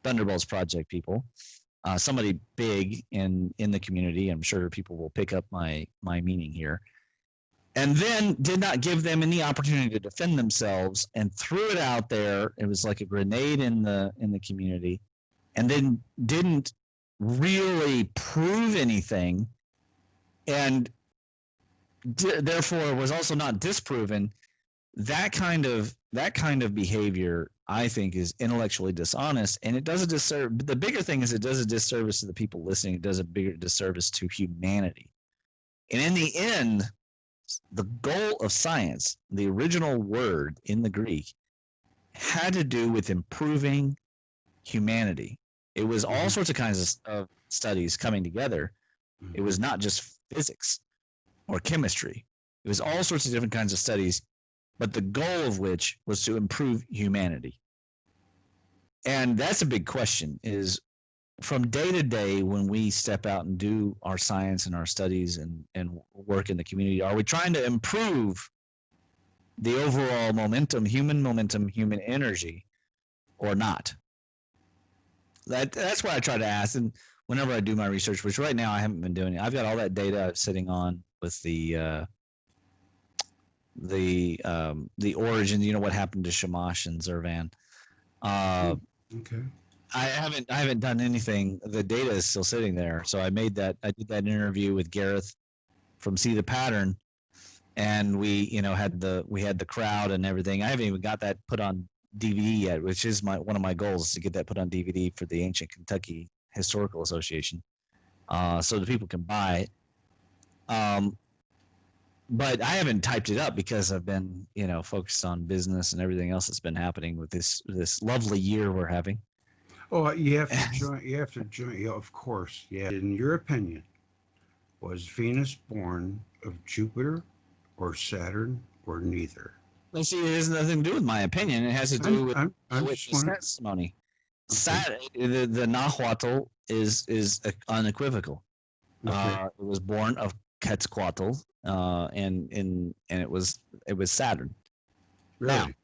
Thunderbolts Project people. Somebody big in the community. I'm sure people will pick up my meaning here. And then did not give them any opportunity to defend themselves and threw it out there. It was like a grenade in the community, and then didn't really prove anything, and therefore was also not disproven. That kind of behavior, I think is intellectually dishonest, and it does a disservice. The bigger thing is it does a disservice to the people listening. It does a bigger disservice to humanity. And in the end, the goal of science, the original word in the Greek, had to do with improving humanity. It was all sorts of kinds of studies coming together. It was not just physics or chemistry. It was all sorts of different kinds of studies, but the goal of which was to improve humanity. And that's a big question, is from day to day when we step out and do our science and our studies and work in the community, are we trying to improve the overall momentum, human energy, or not? That's what I try to ask. And whenever I do my research, which right now I haven't been doing it, I've got all that data sitting on with the origin, what happened to Shamash and Zervan. Okay. I haven't done anything. The data is still sitting there. So I did that interview with Gareth from See the Pattern, and we had the crowd and everything. I haven't even got that put on DVD yet, which is one of my goals, is to get that put on DVD for the Ancient Kentucky Historical Association, so that people can buy it. But I haven't typed it up because I've been, focused on business and everything else that's been happening with this lovely year we're having. Oh, you have to join. You have to join. Yeah, of course. Yeah. In your opinion, was Venus born of Jupiter or Saturn or neither? Let's see, it has nothing to do with my opinion. It has to do with I'm with just the wondering. testimony. Okay. The Nahuatl is unequivocal. Okay. It was born of Quetzalcoatl, and it was Saturn. Really?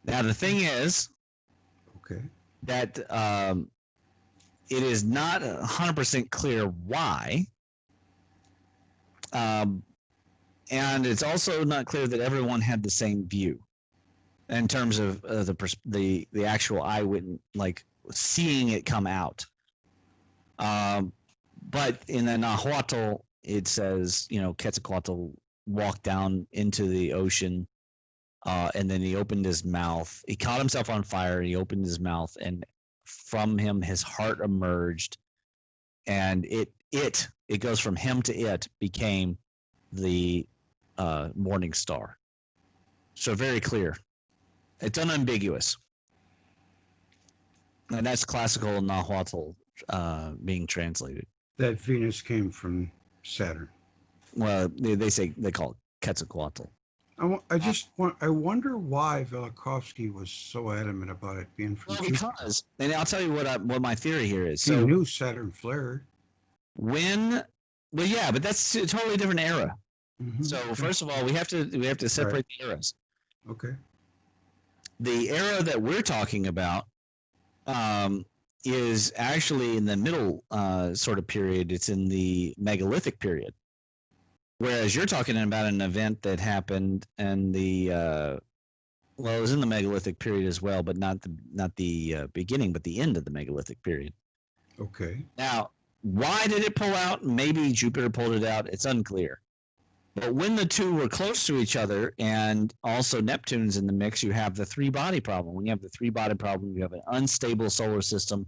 Now the thing is Okay. that it is not 100% clear why, and it's also not clear that everyone had the same view in terms of the actual eyewitness, like seeing it come out. But in the Nahuatl, it says, Quetzalcoatl walked down into the ocean, and then he opened his mouth. He caught himself on fire. He opened his mouth, and from him, his heart emerged, and it goes from him to it became the morning star. So very clear. It's unambiguous. And that's classical Nahuatl being translated. That Venus came from Saturn. Well, they call it Quetzalcoatl. I wonder why Velikovsky was so adamant about it being from Jupiter. Because, and I'll tell you what my theory here is. He knew Saturn flared. But that's a totally different era. Mm-hmm. So first of all, we have to separate the eras. Okay. The era that we're talking about is actually in the middle sort of period. It's in the megalithic period. Whereas you're talking about an event that happened in the it was in the megalithic period as well, but not the beginning, but the end of the megalithic period. Okay. Now, why did it pull out? Maybe Jupiter pulled it out. It's unclear. But when the two were close to each other, and also Neptune's in the mix, you have the three-body problem. When you have the three-body problem, you have an unstable solar system.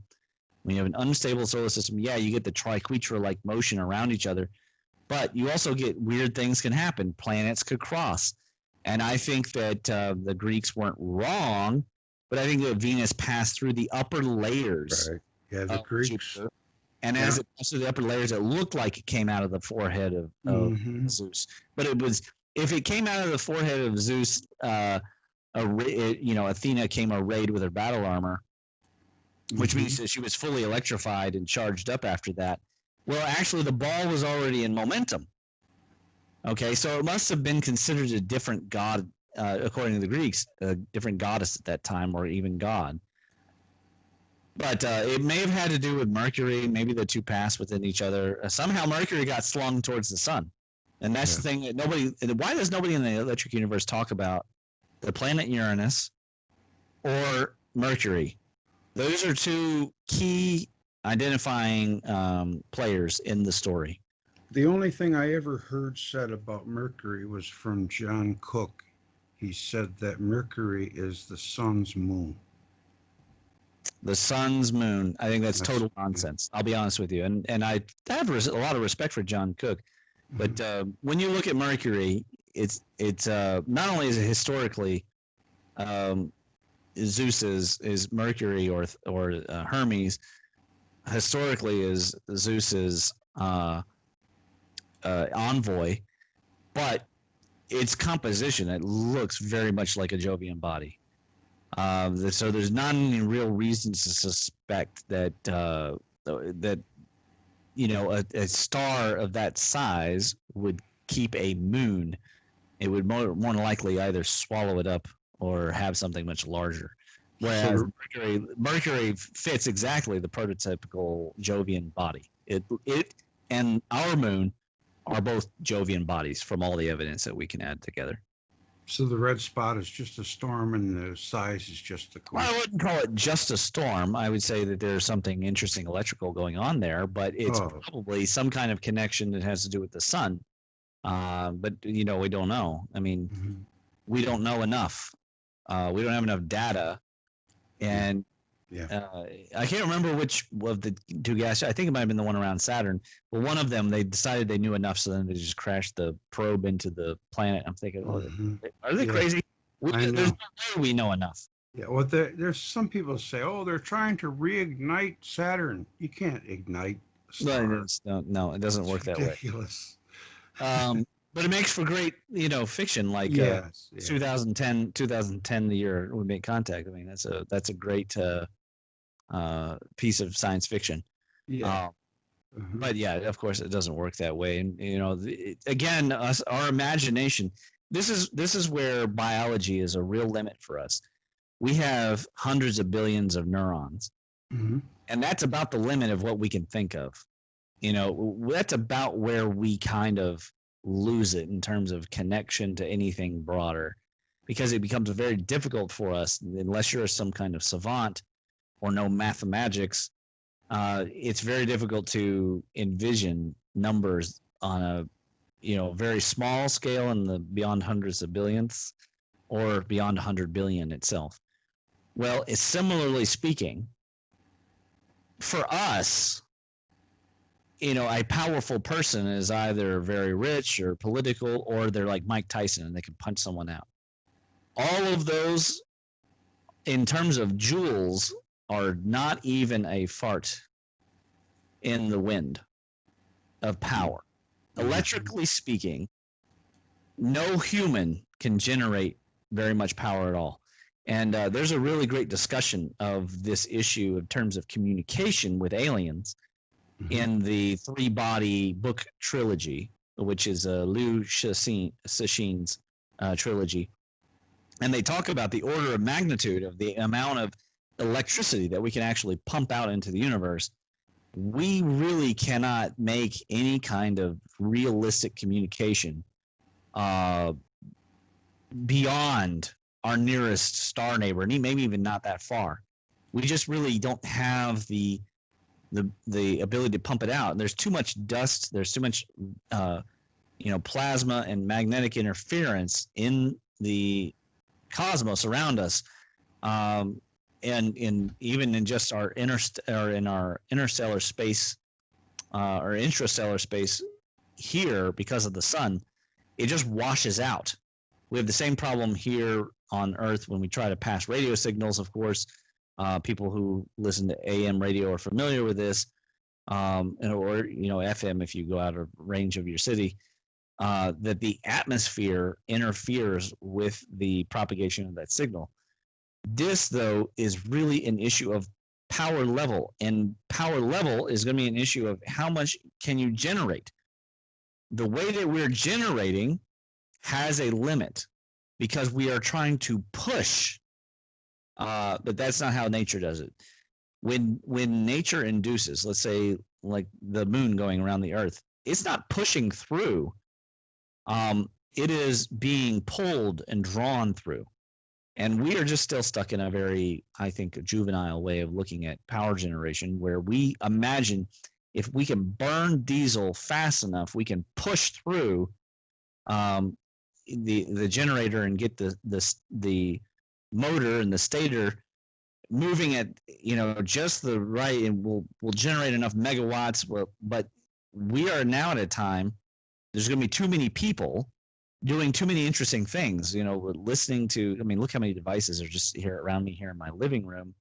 When you have an unstable solar system, you get the triquetra-like motion around each other. But you also get weird things can happen. Planets could cross. And I think that the Greeks weren't wrong, but I think that Venus passed through the upper layers. Right. Yeah, the Greeks. Jupiter. And as it passed through the upper layers, it looked like it came out of the forehead of Zeus. But if it came out of the forehead of Zeus, Athena came arrayed with her battle armor, which means that she was fully electrified and charged up after that. Well, actually, the ball was already in momentum. Okay, so it must have been considered a different god, according to the Greeks, a different goddess at that time, or even god. But it may have had to do with Mercury. Maybe the two passed within each other. Somehow Mercury got slung towards the sun. And that's the thing that why does nobody in the electric universe talk about the planet Uranus or Mercury? Those are two key identifying players in the story. The only thing I ever heard said about Mercury was from John Cook. He said that Mercury is the sun's moon. The sun's moon. I think that's That's total nonsense. I'll be honest with you. And I have a lot of respect for John Cook, but when you look at Mercury, it's not only is it historically um, Zeus is Mercury or Hermes. Historically, is Zeus's envoy, but its composition, it looks very much like a Jovian body. So there's not any real reasons to suspect that that a star of that size would keep a moon. It would more than likely either swallow it up or have something much larger. Whereas Mercury fits exactly the prototypical Jovian body. It and our moon are both Jovian bodies from all the evidence that we can add together. So the red spot is just a storm, and the size is just a Well, I coincidence. wouldn't call it just a storm. I would say that there's something interesting electrical going on there, but it's probably some kind of connection that has to do with the sun. But we don't know. I mean, we don't know enough. We don't have enough data, and I can't remember which of the two gas. I think it might have been the one around Saturn. But one of them, they decided they knew enough, so then they just crashed the probe into the planet. I'm thinking, are they crazy? There's no way we know enough. Yeah, well, there's some people say, oh, they're trying to reignite Saturn. You can't ignite a star. No, it doesn't work that way. Ridiculous. But it makes for great, fiction. Like 2010, the year we made contact. I mean, that's a great piece of science fiction. Yeah. But yeah, of course, it doesn't work that way. And again, our imagination. This is where biology is a real limit for us. We have hundreds of billions of neurons, and that's about the limit of what we can think of. That's about where we kind of lose it in terms of connection to anything broader, because it becomes very difficult for us unless you're some kind of savant or know mathematics. It's very difficult to envision numbers on a very small scale in the beyond hundreds of billions or beyond 100 billion itself. Well, similarly speaking, for us, a powerful person is either very rich or political, or they're like Mike Tyson and they can punch someone out. All of those, in terms of joules, are not even a fart in the wind of power. Electrically speaking, no human can generate very much power at all. And there's a really great discussion of this issue in terms of communication with aliens in the three-body book trilogy, which is Liu Cixin's trilogy. And they talk about the order of magnitude of the amount of electricity that we can actually pump out into the universe. We really cannot make any kind of realistic communication beyond our nearest star neighbor, and maybe even not that far. We just really don't have the ability to pump it out. And there's too much dust. There's too much, plasma and magnetic interference in the cosmos around us, and even in just our interstellar space or intrastellar space here, because of the sun, it just washes out. We have the same problem here on Earth when we try to pass radio signals. Of course, people who listen to AM radio are familiar with this, or FM if you go out of range of your city. That the atmosphere interferes with the propagation of that signal. This, though, is really an issue of power level, and power level is going to be an issue of how much can you generate. The way that we're generating has a limit because we are trying to push, but that's not how nature does it. When nature induces, let's say like the moon going around the earth, it's not pushing through. It is being pulled and drawn through. And we are just still stuck in a very, I think, juvenile way of looking at power generation, where we imagine if we can burn diesel fast enough, we can push through the generator and get the motor and the stator moving at just the right, and will generate enough megawatts. But we are now at a time. There's going to be too many people doing too many interesting things. We're listening to. I mean, look how many devices are just here around me here in my living room.